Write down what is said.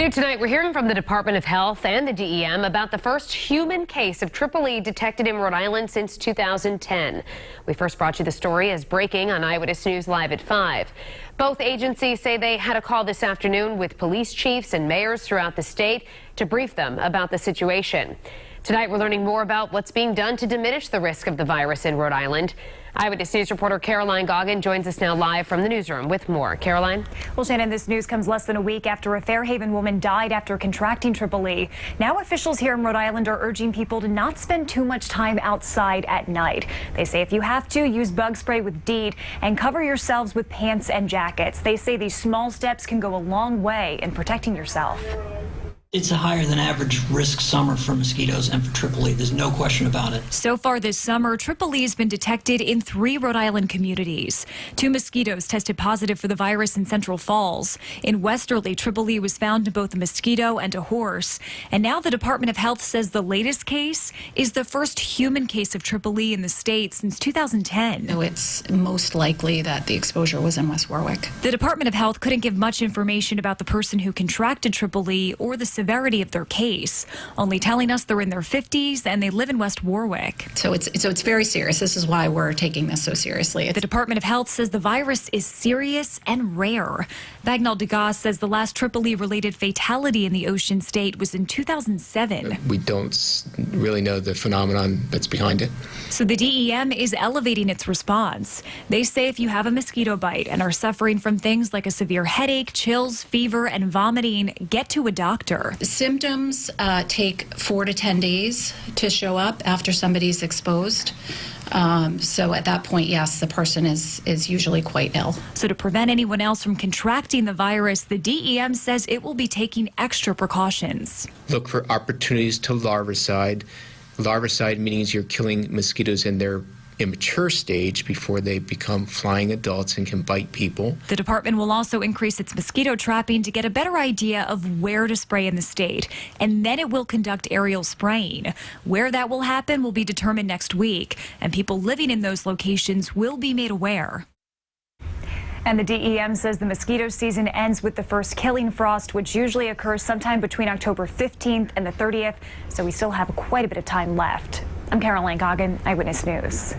New tonight, we're hearing from the Department of Health and the DEM about the first human case of EEE detected in Rhode Island since 2010. We first brought you the story as breaking on Eyewitness News Live at 5. Both agencies say they had a call this afternoon with police chiefs and mayors throughout the state to brief them about the situation. Tonight, we're learning more about what's being done to diminish the risk of the virus in Rhode Island. Eyewitness News reporter Caroline Goggin joins us now live from the newsroom with more. Caroline? Well, Shannon, this news comes less than a week after a Fairhaven woman died after contracting EEE. Now officials here in Rhode Island are urging people to not spend too much time outside at night. They say if you have to, use bug spray with DEET and cover yourselves with pants and jackets. They say these small steps can go a long way in protecting yourself. It's a higher than average risk summer for mosquitoes and for EEE. There's no question about it. So far this summer, EEE has been detected in 3 Rhode Island communities. 2 mosquitoes tested positive for the virus in Central Falls. In Westerly, EEE was found in both a mosquito and a horse. And now the Department of Health says the latest case is the first human case of EEE in the state since 2010. So it's most likely that the exposure was in West Warwick. The Department of Health couldn't give much information about the person who contracted EEE or the severity of their case, only telling us they're in their 50s and they live in West Warwick. So it's very serious. This is why we're taking this so seriously. The Department of Health says the virus is serious and rare. Bagnall Degas says the last EEE-related fatality in the Ocean State was in 2007. We don't really know the phenomenon that's behind it. So the DEM is elevating its response. They say if you have a mosquito bite and are suffering from things like a severe headache, chills, fever, and vomiting, get to a doctor. Symptoms take 4 to 10 days to show up after somebody's exposed. So at that point, yes, the person is usually quite ill. So to prevent anyone else from contracting the virus, the DEM says it will be taking extra precautions. Look for opportunities to larvicide. Larvicide means you're killing mosquitoes in their immature stage before they become flying adults and can bite people. The department will also increase its mosquito trapping to get a better idea of where to spray in the state, and then it will conduct aerial spraying. Where that will happen will be determined next week, and people living in those locations will be made aware. And the DEM says the mosquito season ends with the first killing frost, which usually occurs sometime between October 15th and the 30th, so we still have quite a bit of time left. I'm Caroline Goggin, Eyewitness News.